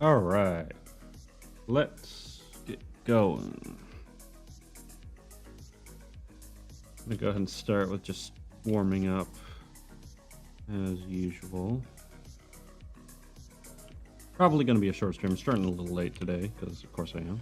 All right, let's get going. I'm gonna go ahead and start with just warming up as usual. Probably gonna be a short stream. I'm starting a little late today because, of course, I am.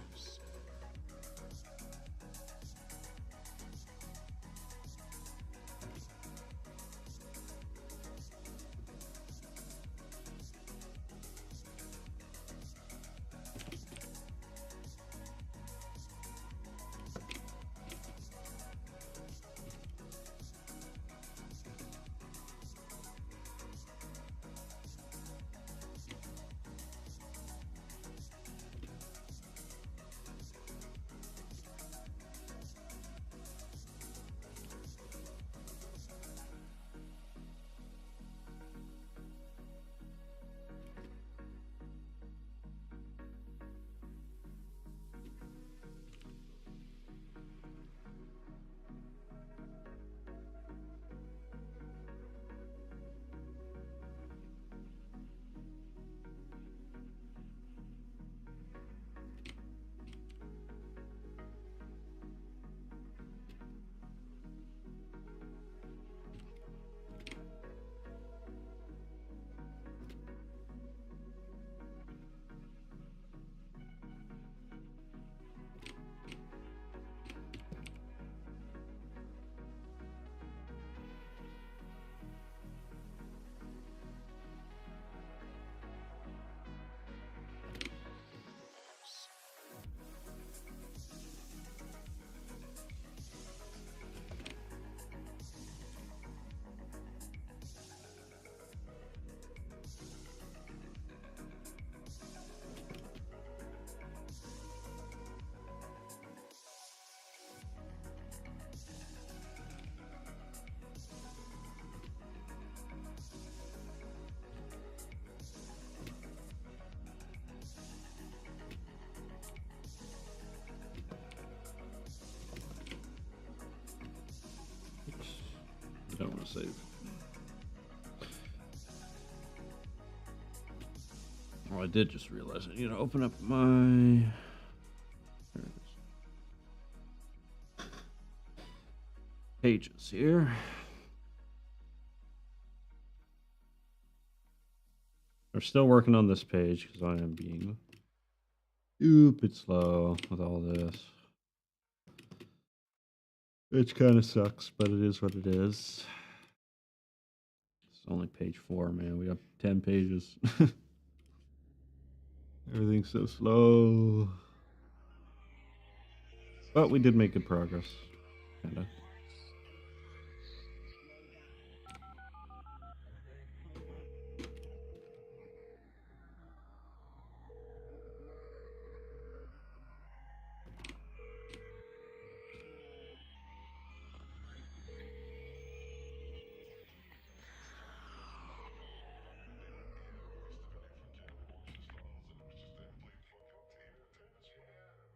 I don't want to save. Oh, I did just realize I need to open up my. There it is. Pages here. We're still working on this page because I am being stupid slow with all this. Which kind of sucks, but it is what it is. It's only page 4, man. We got 10 pages. Everything's so slow. But we did make good progress. Kinda.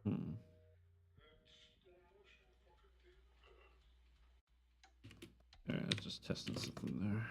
Hmm. Alright, just testing something there.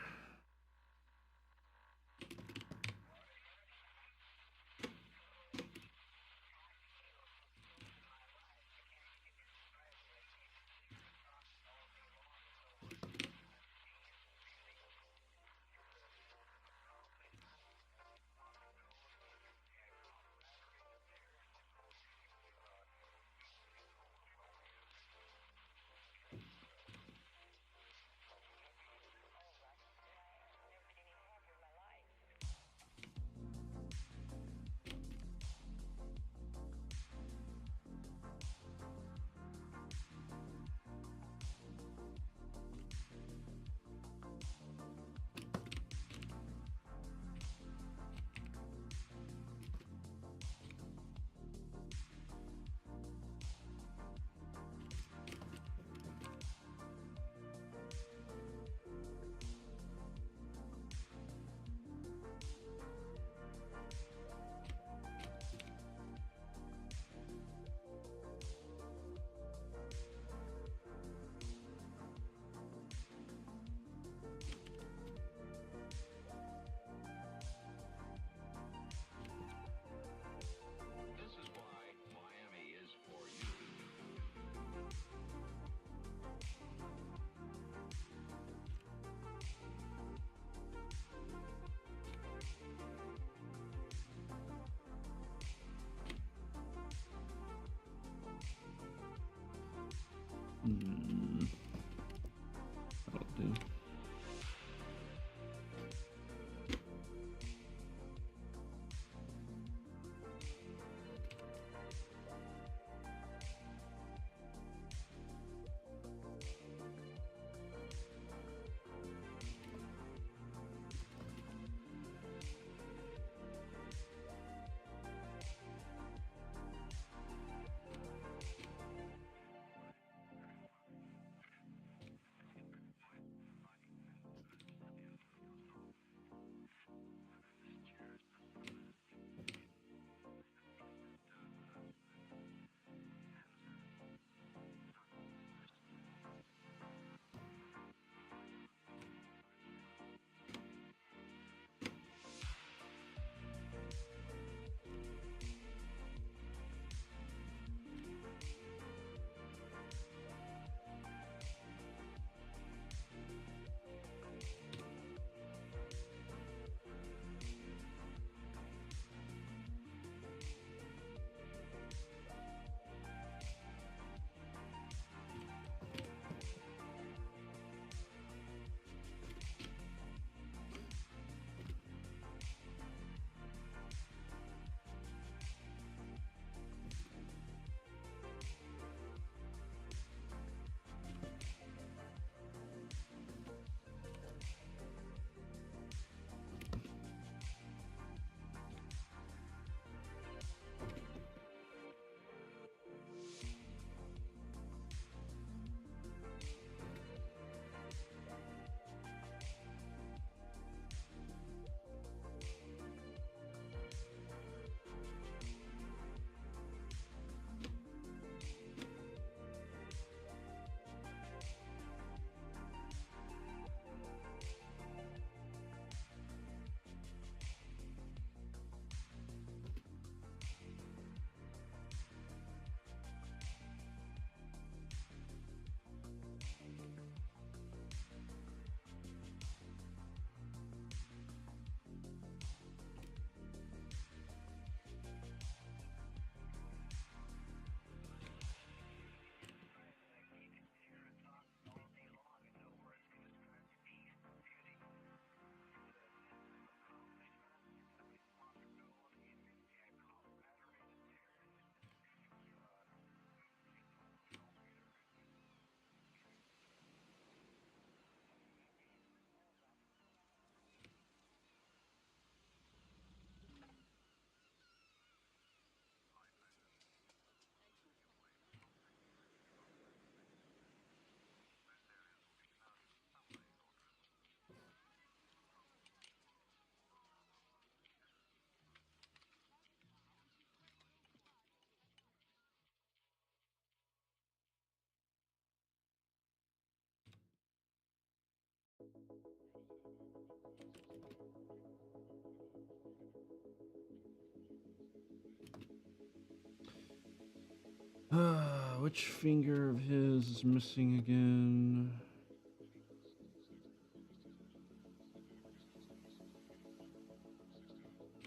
Which finger of his is missing again?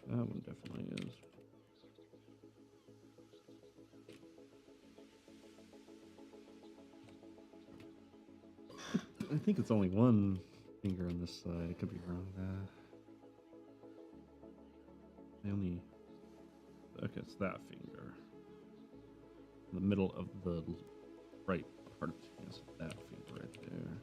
That one definitely is. I think it's only one finger on this side. I could be wrong. Okay, it's that finger. In the middle of the right part of his penis. That finger right there.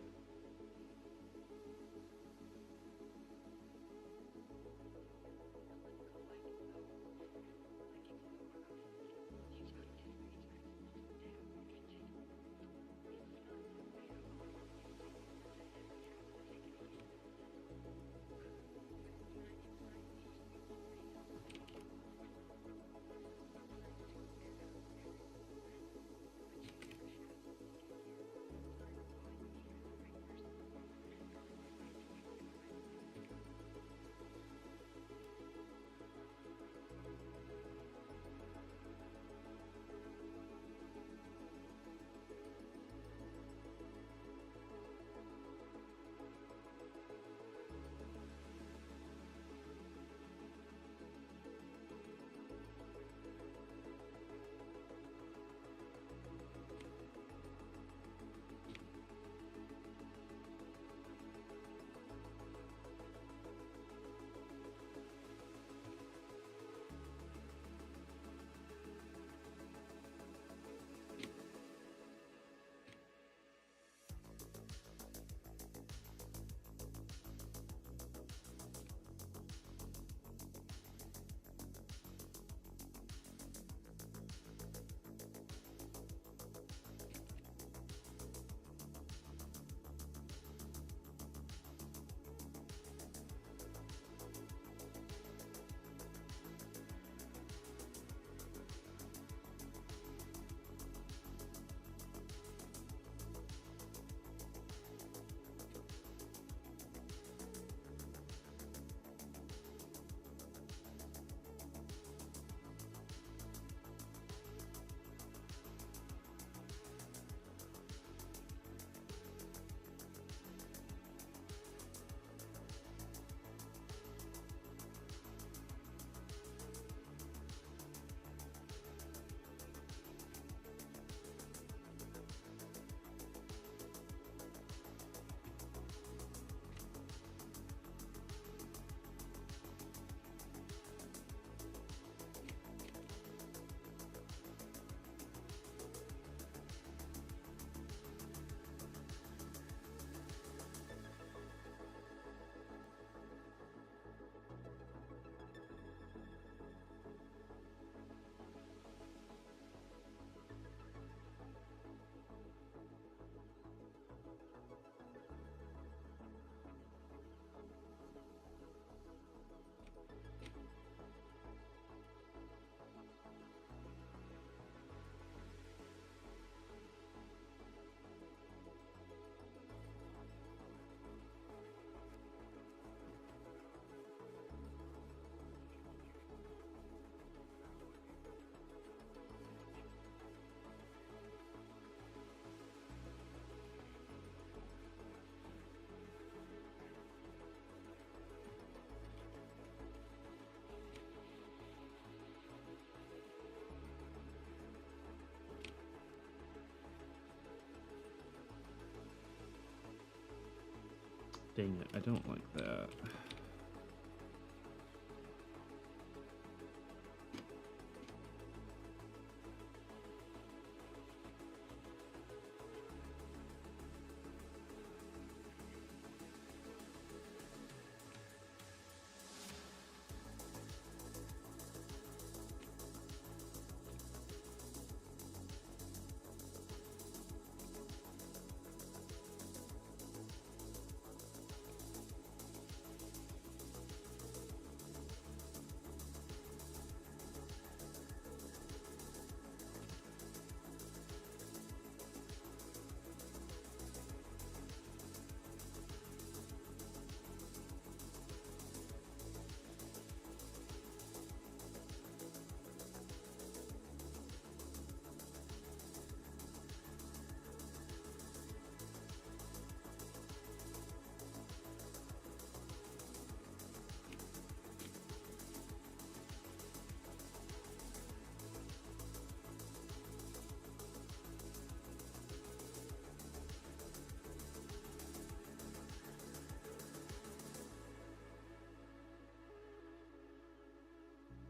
Dang it, I don't like that.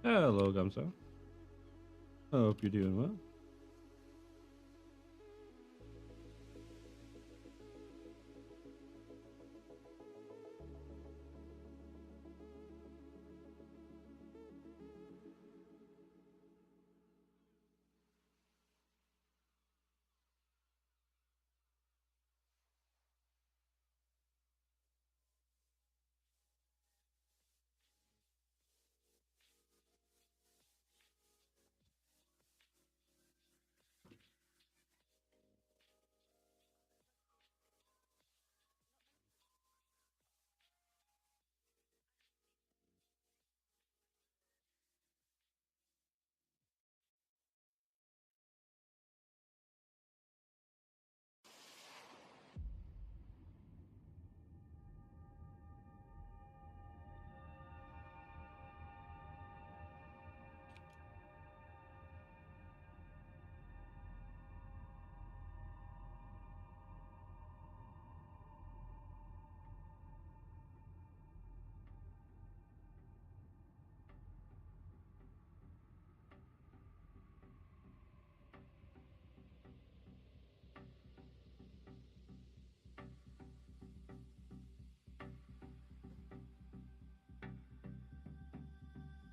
Hello, Gumso. I hope you're doing well.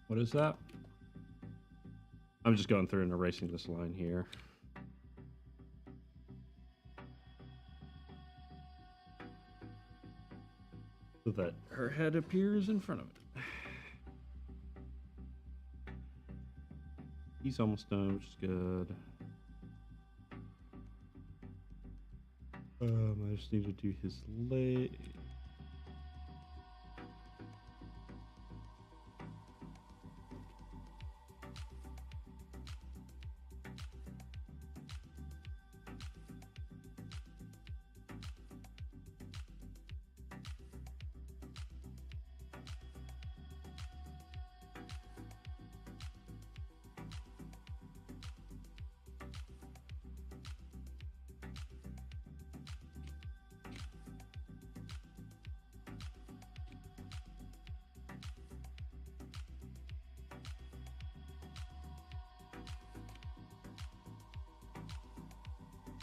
What is that? I'm just going through and erasing this line here. So that her head appears in front of it. He's almost done, which is good. I just need to do his leg.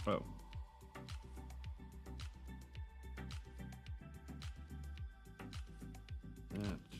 Oh. That's...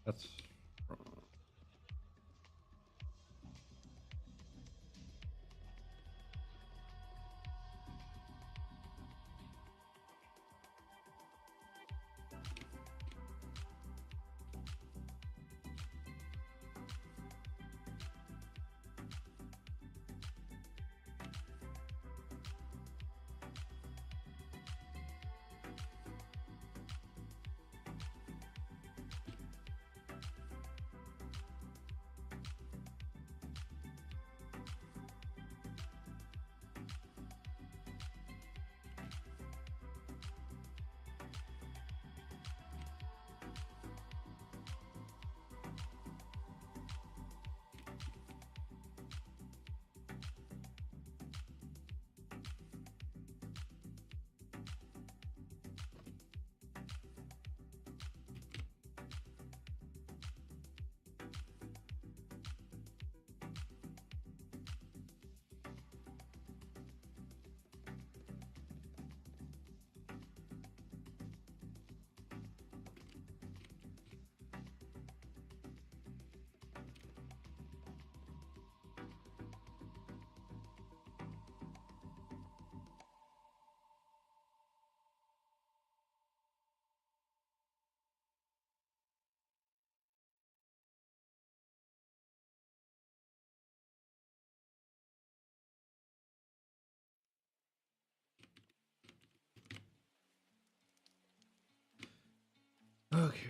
That's wrong. Okay.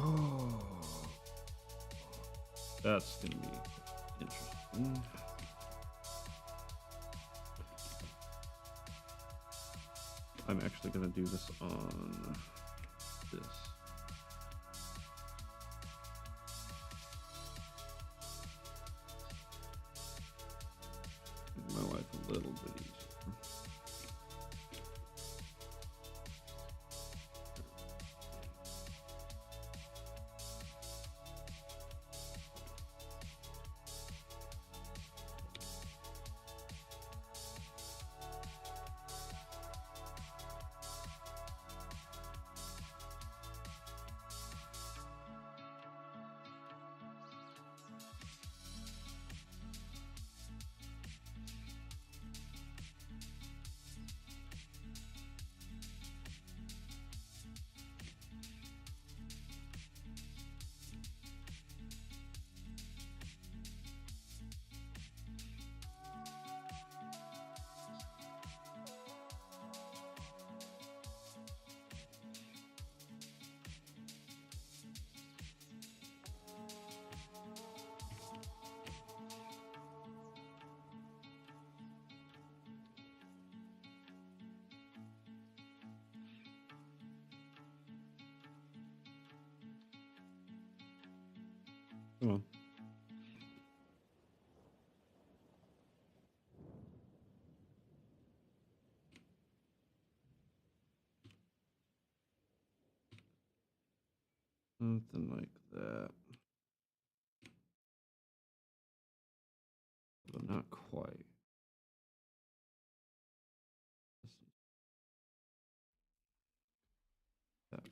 Oh, that's gonna be interesting. I'm actually gonna do this on this. Make my life a little bit easier. Come on. Something like that. But not quite. That way.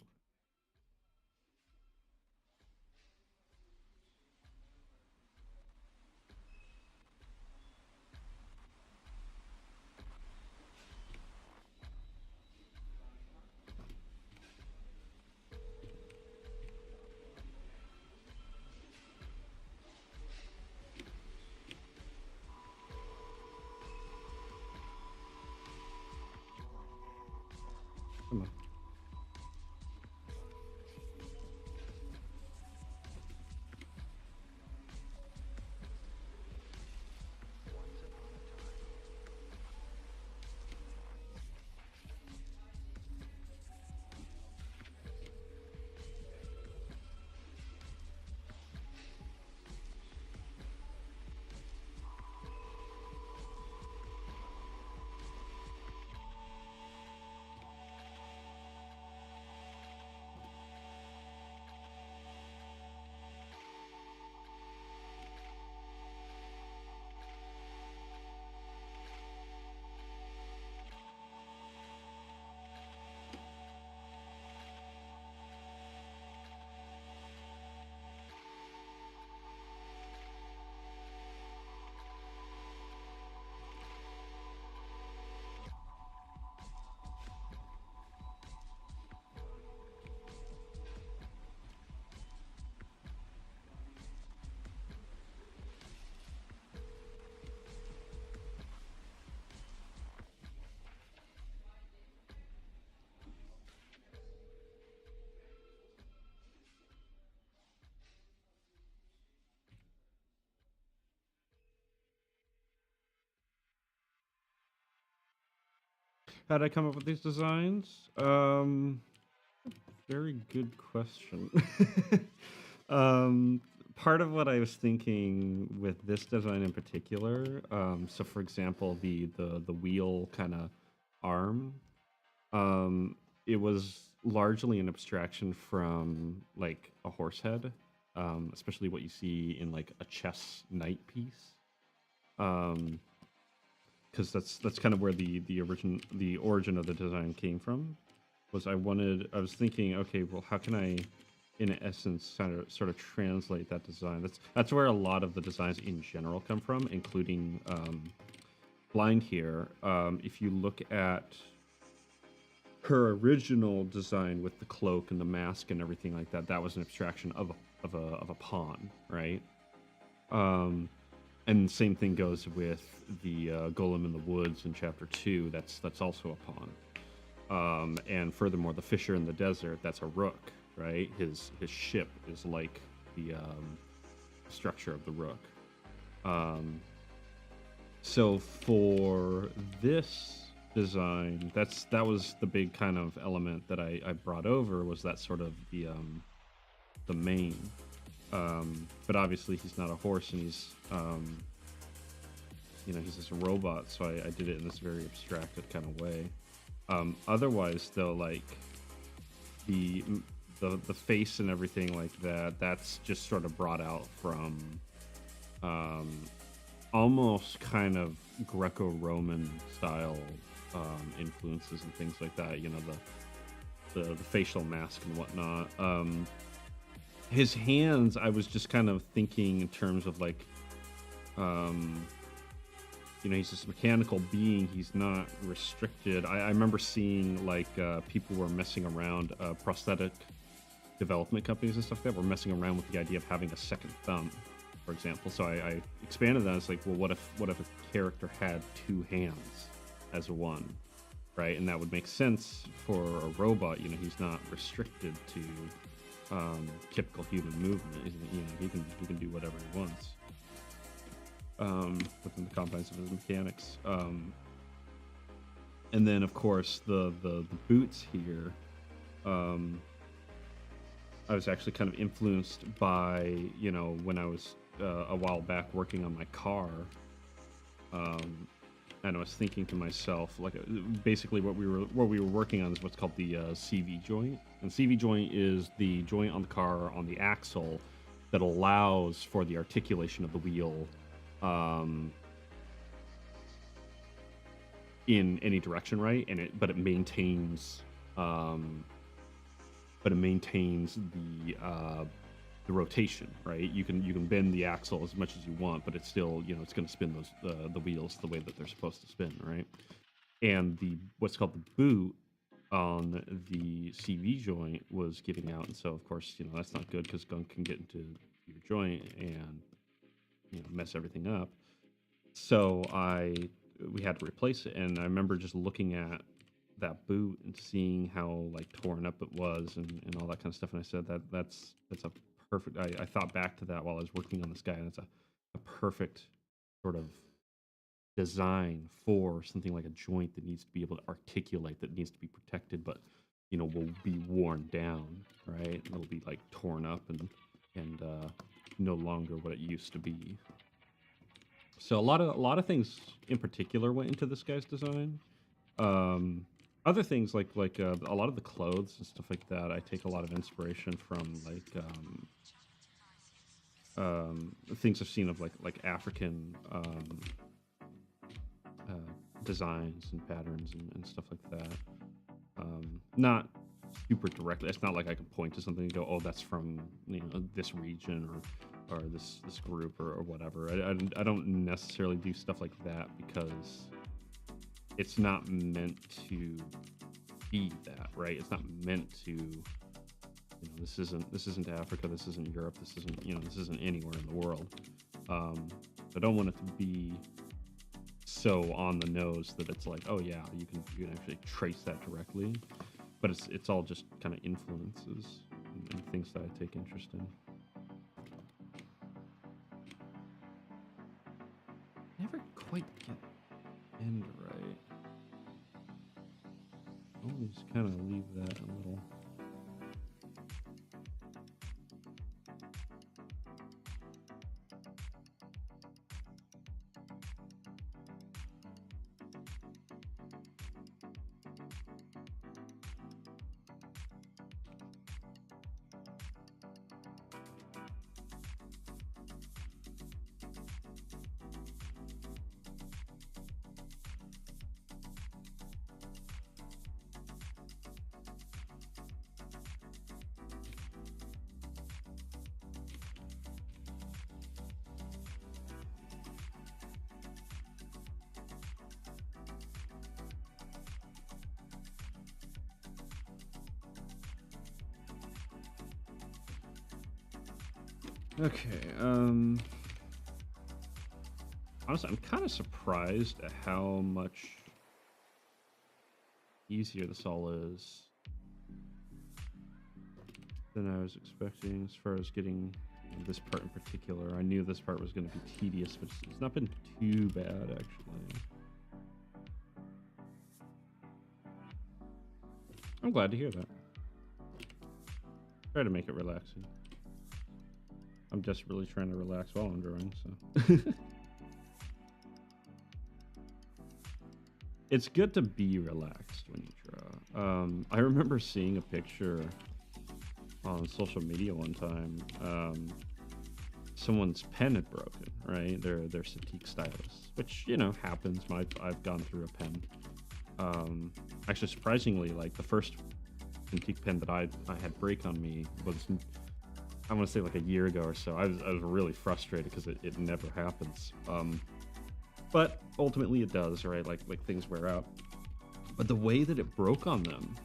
How did I come up with these designs? Very good question. um, Part of what I was thinking with this design in particular, so for example, the wheel kind of arm, um, it was largely an abstraction from like a horse head, especially what you see in like a chess knight piece. Um, because that's kind of where the origin of the design came from. I was thinking, okay, well, how can I, in essence, sort of translate that design? That's where a lot of the designs in general come from, including Blind here. If you look at her original design with the cloak and the mask and everything like that, that was an abstraction of a pawn, right? Um, and same thing goes with the golem in the woods in chapter 2. That's also a pawn. And furthermore, the fisher in the desert, that's a rook, right? His ship is like the structure of the rook. Um, so for this design, that was the big kind of element that I brought over, was that sort of the mane. But obviously he's not a horse, and he's he's just a robot, so I did it in this very abstracted kind of way. Otherwise, though, like the the face and everything like that, that's just sort of brought out from um, almost kind of Greco-Roman style influences and things like that. You know, the facial mask and whatnot. His hands, I was just kind of thinking in terms of like he's this mechanical being. He's not restricted. I remember seeing like people were messing around, prosthetic development companies and stuff like that were messing around with the idea of having a second thumb, for example. So I expanded that. It's like, well, what if a character had two hands as one, right? And that would make sense for a robot. You know, he's not restricted to typical human movement. You know, he can do whatever he wants within the confines of his mechanics. And then, of course, the boots here. I was actually kind of influenced by, you know, when I was a while back working on my car. And I was thinking to myself, like, basically what we were working on is what's called the CV joint. And CV joint is the joint on the car on the axle that allows for the articulation of the wheel in any direction, right? But it maintains the rotation, right? You can bend the axle as much as you want, but it's still, you know, it's going to spin those the wheels the way that they're supposed to spin, right? And the what's called the boot on the CV joint was giving out, and so of course, you know, that's not good because gunk can get into your joint and, you know, mess everything up. So we had to replace it, and I remember just looking at that boot and seeing how like torn up it was and all that kind of stuff. And I said that's a perfect. I thought back to that while I was working on this guy, and it's a perfect sort of design for something like a joint that needs to be able to articulate, that needs to be protected, but you know, will be worn down, right? It'll be like torn up and no longer what it used to be. So a lot of things in particular went into this guy's design. Um, Other things like a lot of the clothes and stuff like that, I take a lot of inspiration from like things I've seen of like African designs and patterns and stuff like that. Not super directly. It's not like I can point to something and go, "Oh, that's from, you know, this region or this group or whatever." I don't necessarily do stuff like that because it's not meant to be that, right? It's not meant to, you know, this isn't Africa, this isn't Europe, this isn't, you know, this isn't anywhere in the world. I don't want it to be so on the nose that it's like, oh yeah, you can actually trace that directly, but it's all just kind of influences and things that I take interest in. Never quite get end right. kind of leave that a little. Okay, honestly, I'm kind of surprised at how much easier this all is than I was expecting as far as getting this part in particular. I knew this part was going to be tedious, but it's not been too bad, actually. I'm glad to hear that. Try to make it relaxing. I'm desperately trying to relax while I'm drawing, so. It's good to be relaxed when you draw. I remember seeing a picture on social media one time. Someone's pen had broken, right? Their Cintiq stylus, which, you know, happens. I've gone through a pen. Actually, surprisingly, like the first Cintiq pen that I had break on me was, I want to say, like a year ago or so. I was really frustrated because it never happens. But ultimately it does, right? Like things wear out. But the way that it broke on them,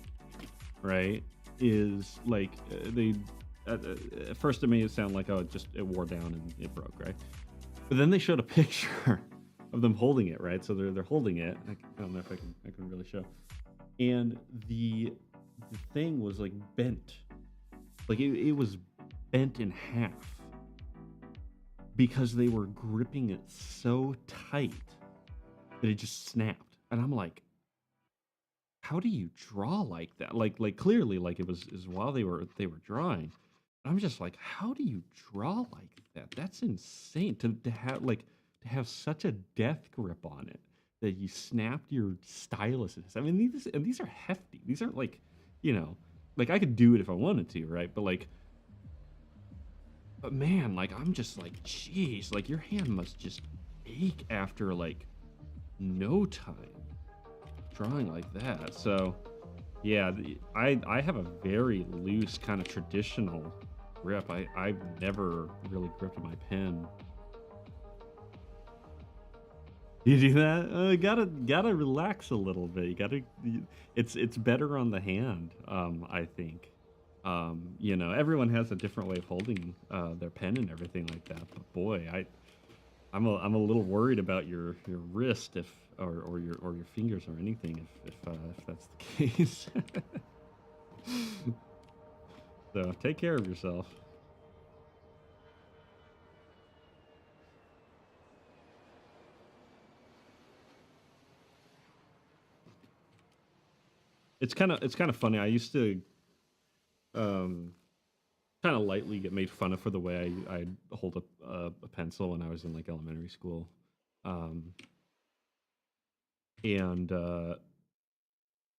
right, is like at first it made it sound like, oh, it wore down and it broke, right? But then they showed a picture of them holding it, right? So they're holding it. I don't know if I can really show. And the thing was like bent, like it was bent in half because they were gripping it so tight that it just snapped. And I'm like, how do you draw like that? Like clearly, like it was while they were drawing. I'm just like, how do you draw like that? That's insane to have such a death grip on it that you snapped your styluses. I mean, these are hefty. These aren't like, you know, like I could do it if I wanted to, right? But man, like I'm just like, geez, like your hand must just ache after like no time drawing like that. So yeah, I have a very loose kind of traditional grip. I've never really gripped my pen. You do that? Gotta relax a little bit. It's better on the hand. I think. You know, everyone has a different way of holding their pen and everything like that. But boy, I'm a little worried about your wrist or your fingers or anything if that's the case. So take care of yourself. It's kind of funny. I used to um kind of lightly get made fun of for the way I hold a pencil when I was in like elementary school. Um, and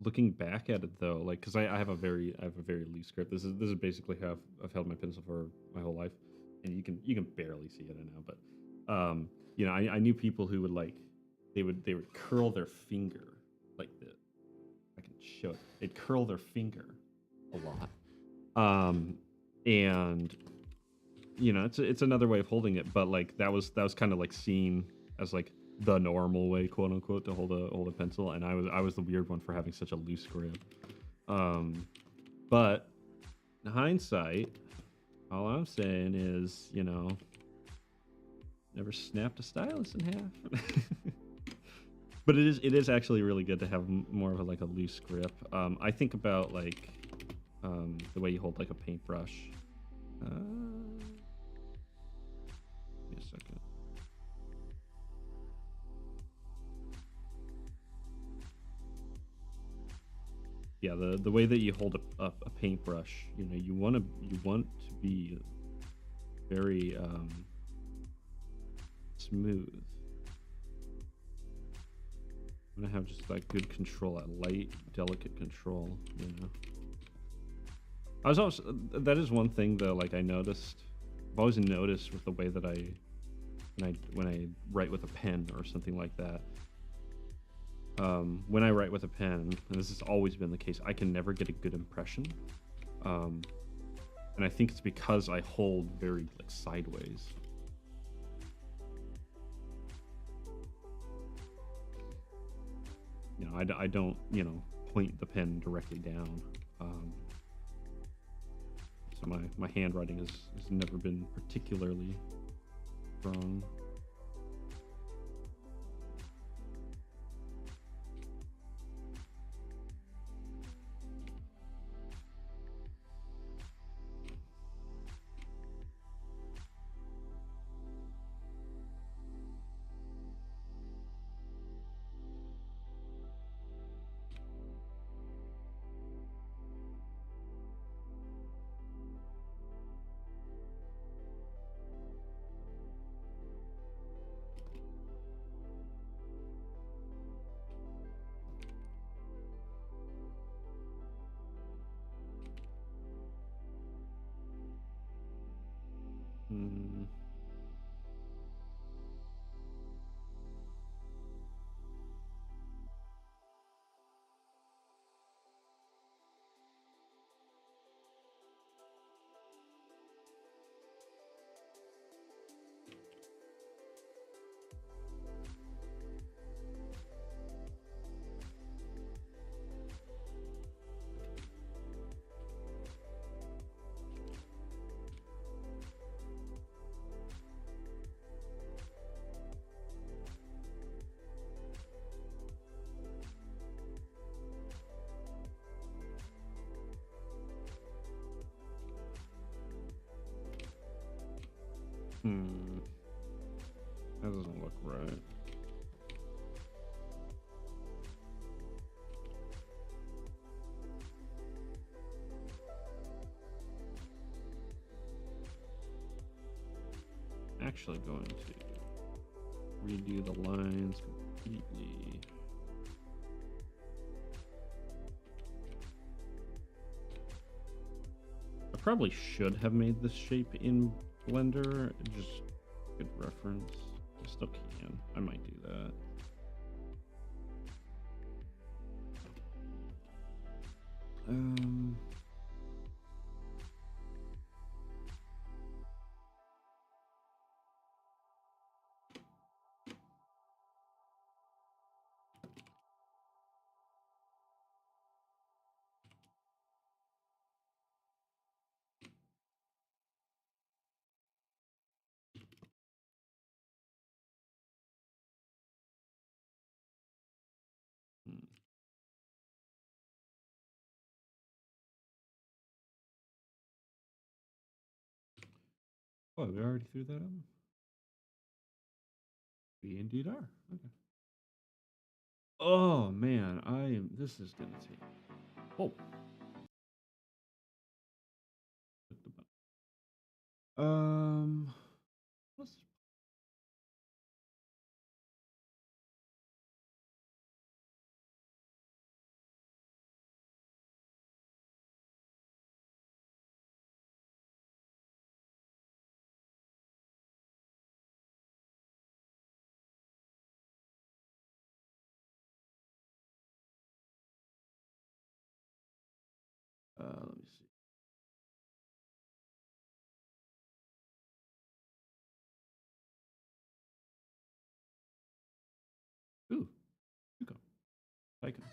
looking back at it though, like because I have a very loose grip. This is basically how I've held my pencil for my whole life, and you can barely see it now. But you know, I knew people who would like they would curl their finger like this. I can show it. They'd curl their finger a lot. And you know, it's another way of holding it, but like that was kind of like seen as like the normal way, quote unquote, to hold a pencil, and I was the weird one for having such a loose grip. Um, but in hindsight, all I'm saying is, you know, never snapped a stylus in half. But it is actually really good to have more of like a loose grip. I think about like the way you hold like a paintbrush. Give me a second. Yeah, the way that you hold a paintbrush, you want to be very smooth. I'm gonna have just like good control, that light, delicate control. I was also that is one thing though. Like I noticed, I've always noticed with the way that when I write with a pen or something like that. When I write with a pen, and this has always been the case, I can never get a good impression. Um, and I think it's because I hold very like sideways. I don't point the pen directly down. Um, so my handwriting has never been particularly strong. Mm, hmm, that doesn't look right. Actually going to redo the lines completely. I probably should have made this shape in Blender. Just good reference. I still can. I might do that. Um. hmm. Oh, we already threw that up? We indeed are. Okay. Oh man, this is gonna take. Oh. Click the button. Let's. Let me see. Ooh, you go. Icon.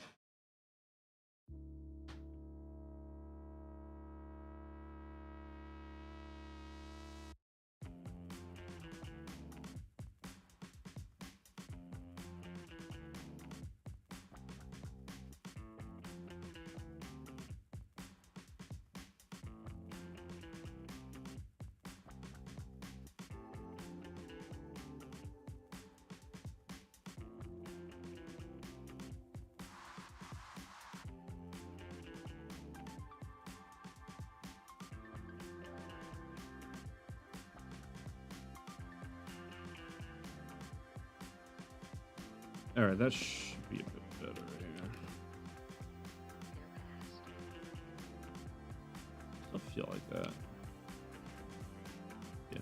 All right, that should be a bit better here. Still feel like that. Yeah.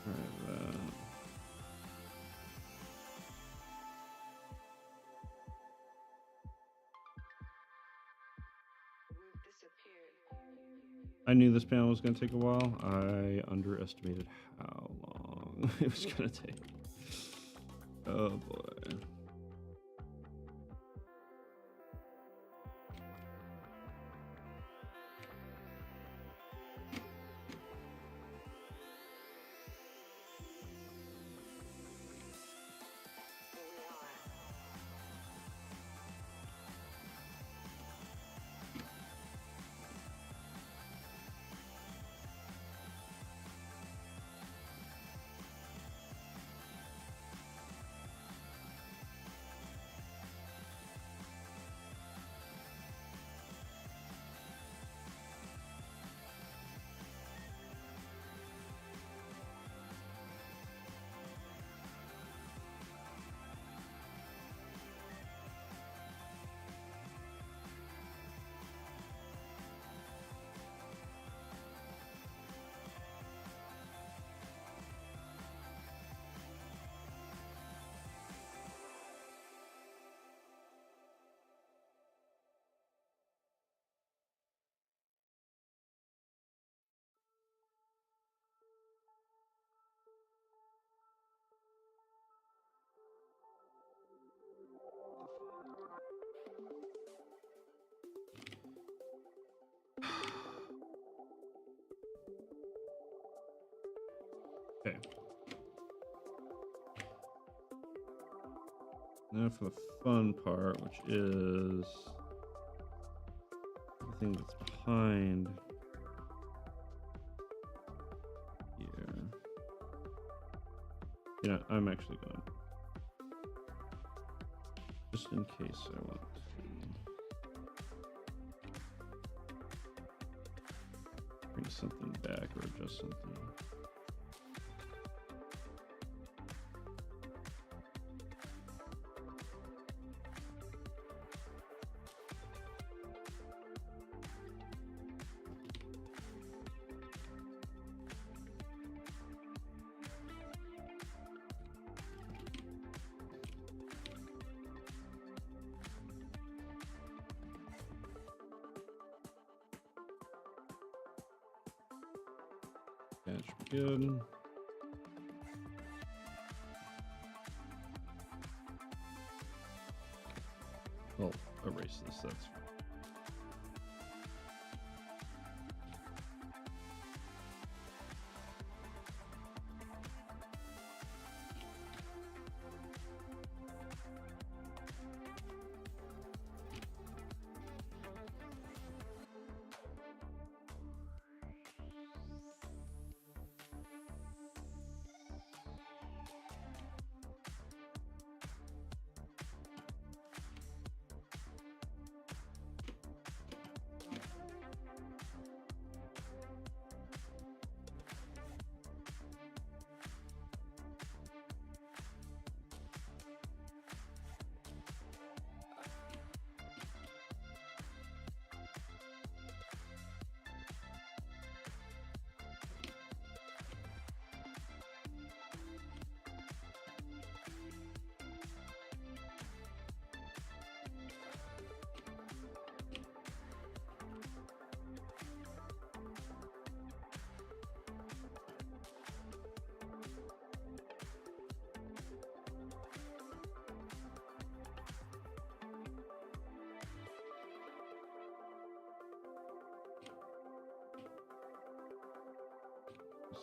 All right, I knew this panel was going to take a while. I underestimated how long it was going to take. Oh boy. Okay. Now for the fun part, which is the thing that's behind here. You know, I'm actually going to, just in case I want to. Bring something back or adjust something. That should be good. I'll erase this, that's fine.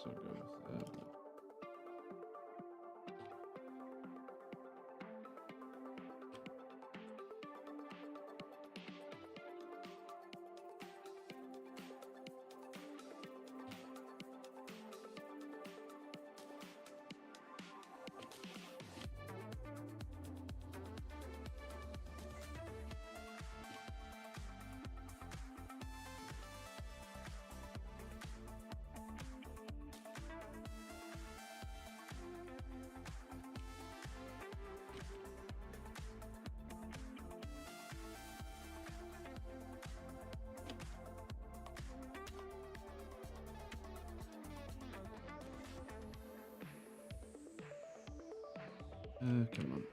so good with that. Come on.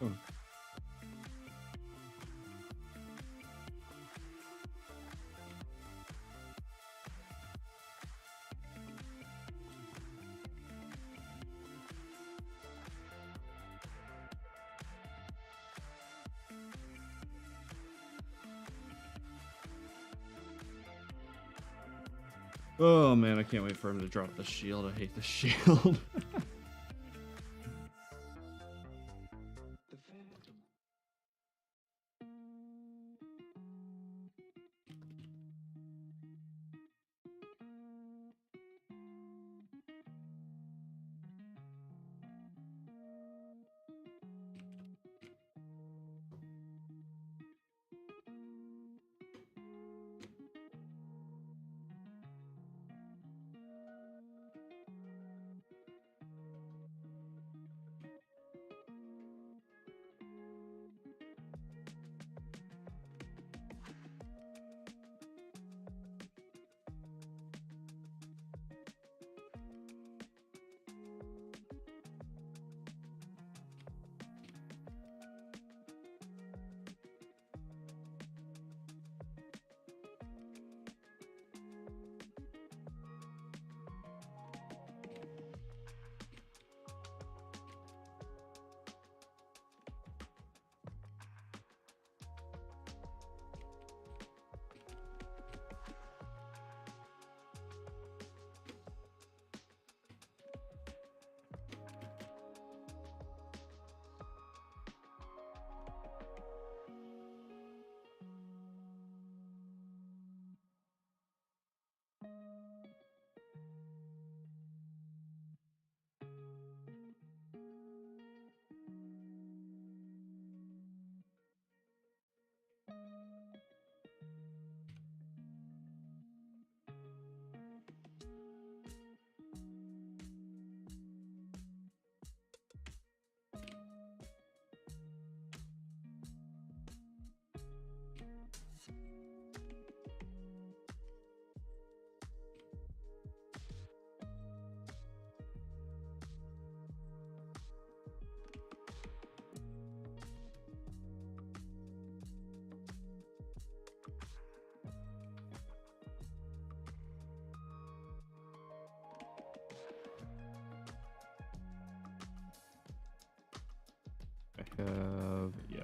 Oh. Oh man, I can't wait for him to drop the shield. I hate the shield. I have, yeah.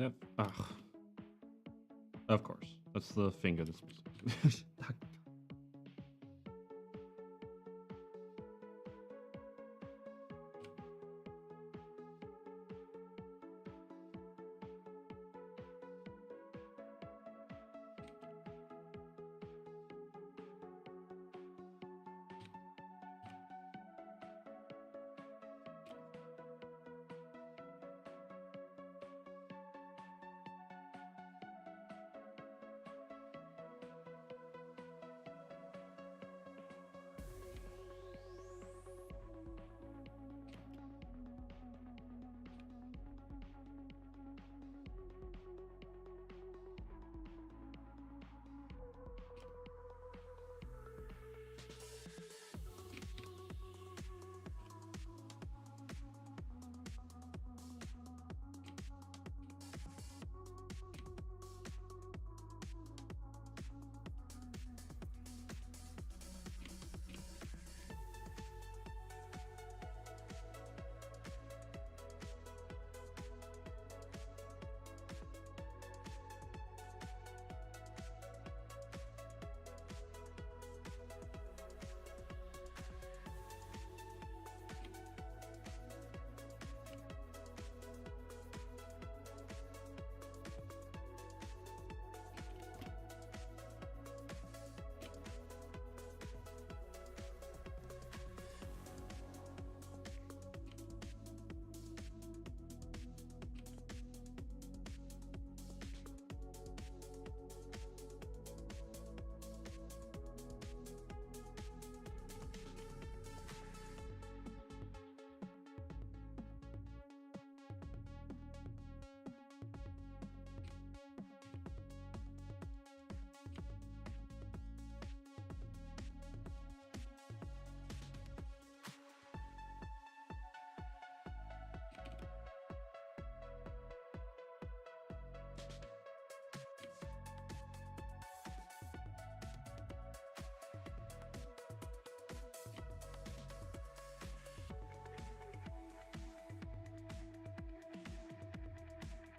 Yep. Ugh. Of course. That's the finger that's missing.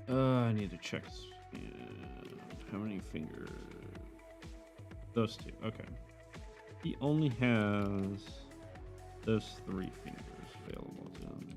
I need to check. How many fingers? Those two. Okay. He only has those 3 fingers available to him.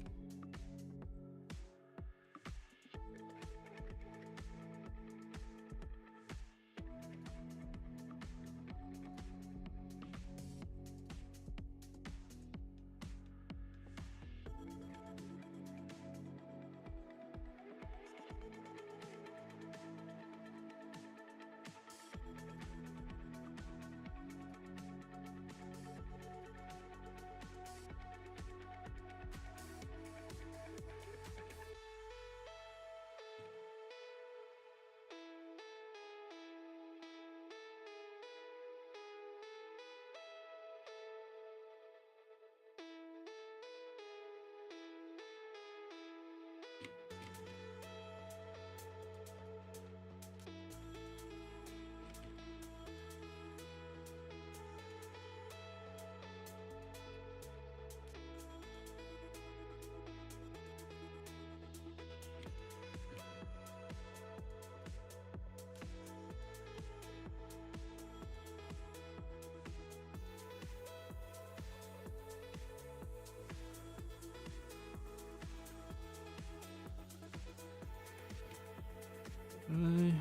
I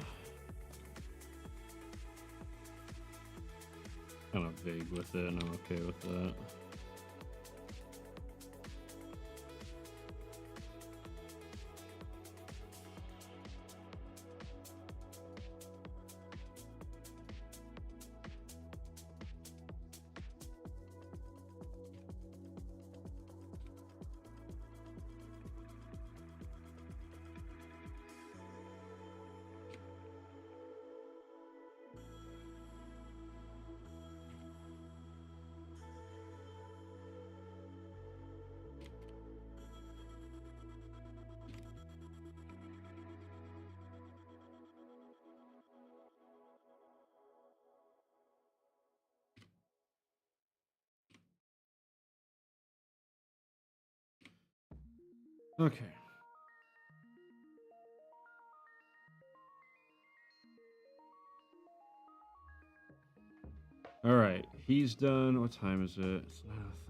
kind of vague with it, and I'm okay with that. Okay. All right, he's done. What time is it? It's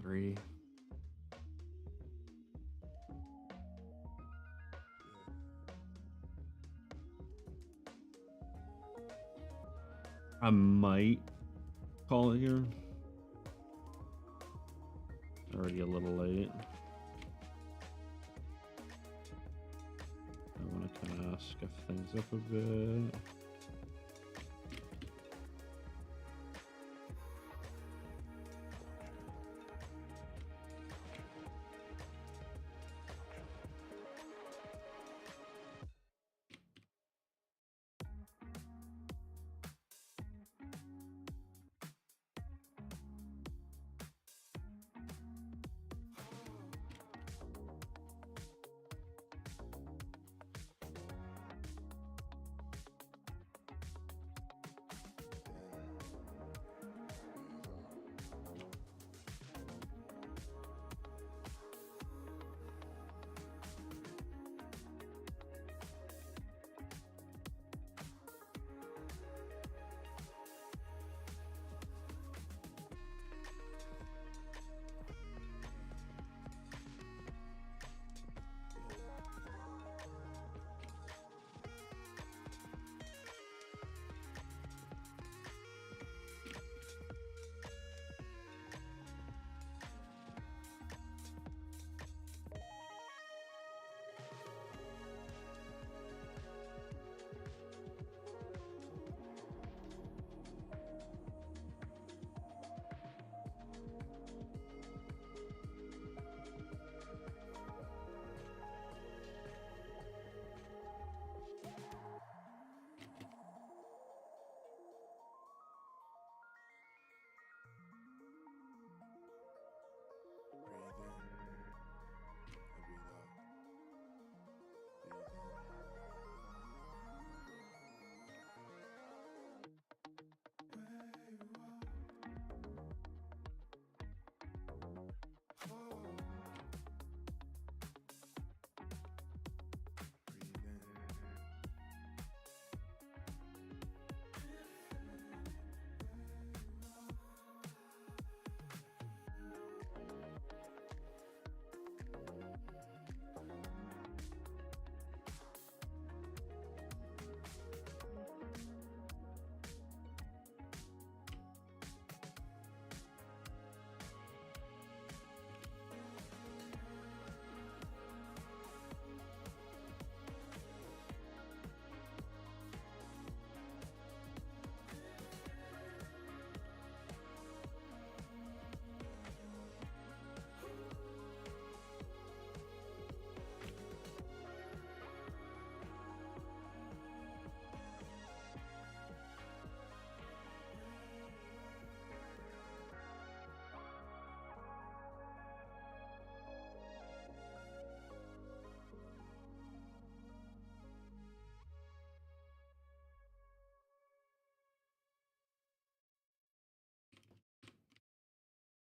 9:03. I might call it here. It's already a little late. I want to kind of scuff things up a bit.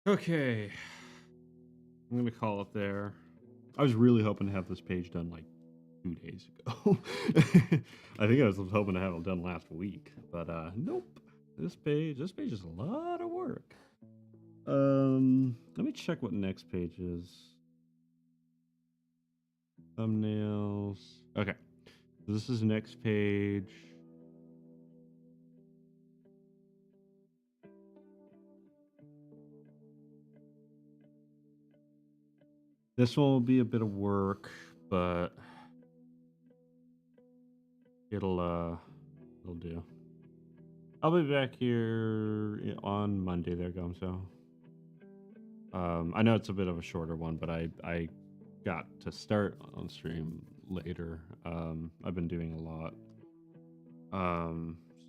Okay, I'm gonna call it there. I was really hoping to have this page done like 2 days ago. I think I was hoping to have it done last week, but nope. This page is a lot of work. Let me check what next page is. Thumbnails. Okay, so this is next page. This one will be a bit of work, but it'll do. I'll be back here on Monday. There, Gumso. I know it's a bit of a shorter one, but I got to start on stream later. I've been doing a lot.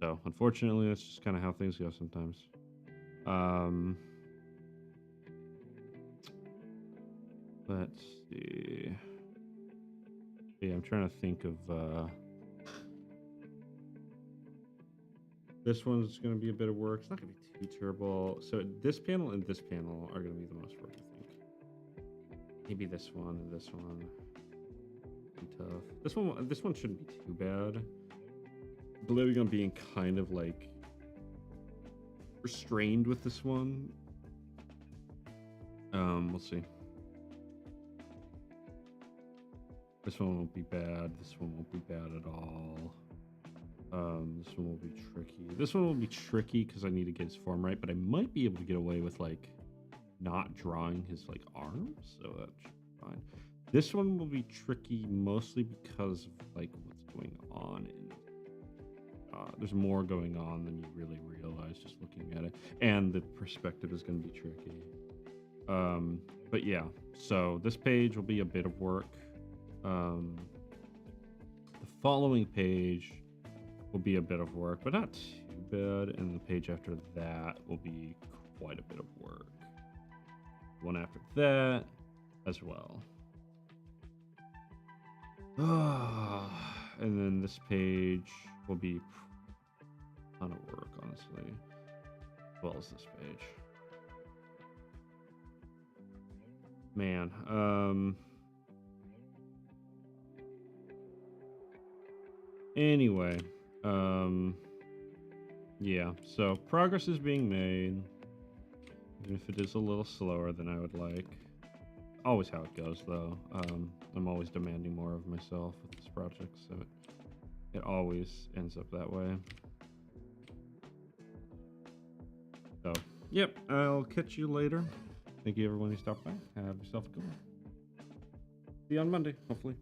So unfortunately, that's just kind of how things go sometimes. Let's see. Yeah, I'm trying to think of. This one's going to be a bit of work. It's not going to be too terrible. So this panel and this panel are going to be the most work, I think. Maybe this one and this one. Be tough. This one shouldn't be too bad. Believing on being kind of like restrained with this one. We'll see. This one won't be bad. This one won't be bad at all. This one will be tricky. This one will be tricky because I need to get his form right, but I might be able to get away with like not drawing his like arms, so that should be fine. This one will be tricky mostly because of like what's going on in there's more going on than you really realize just looking at it, and the perspective is going to be tricky. But yeah, so this page will be a bit of work. The following page will be a bit of work, but not too bad, and the page after that will be quite a bit of work. One after that as well. And then this page will be a ton of work, honestly, as well as this page. Man, anyway, yeah, so progress is being made, even if it is a little slower than I would like. Always how it goes, though. I'm always demanding more of myself with this project, so it always ends up that way. So, yep, I'll catch you later. Thank you, everyone who stopped by. Have yourself a good one. See you on Monday, hopefully.